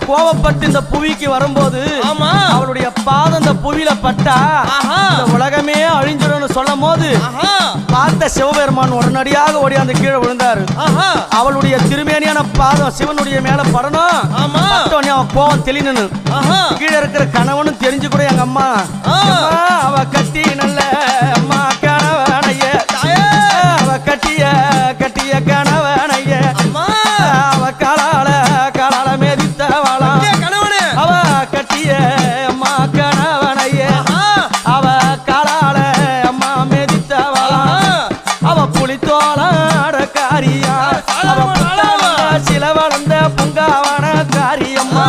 கோபப்பட்டு இந்த புவிக்கு வரும்போது அவளுடைய பாதம் இந்த புவியில பட்டா இந்த உலகமே அழிஞ்சிடும் சொல்லும் போது பார்த்த சிவபெருமான் உடனடியாக ஓடி அந்த கீழே விழுந்தாரு. அவளுடைய திருமேனியான பாதம் சிவனுடைய மேல படணும். அவன் கோபம் தெளினு கீழே இருக்கிற கணவனும் தெரிஞ்சு கூட எங்க அம்மா அவ கட்டி நல்ல அம்மா கணவனைய அவ கட்டிய கணவனைய அவ காலால மேதித்தவளாம் அவ கட்டிய அம்மா கணவனைய அவ காலால அம்மா மேதித்தவளாம் அவ புலித்தோளாட காரியா அவ சில வளர்ந்த புங்காவன காரியம்மா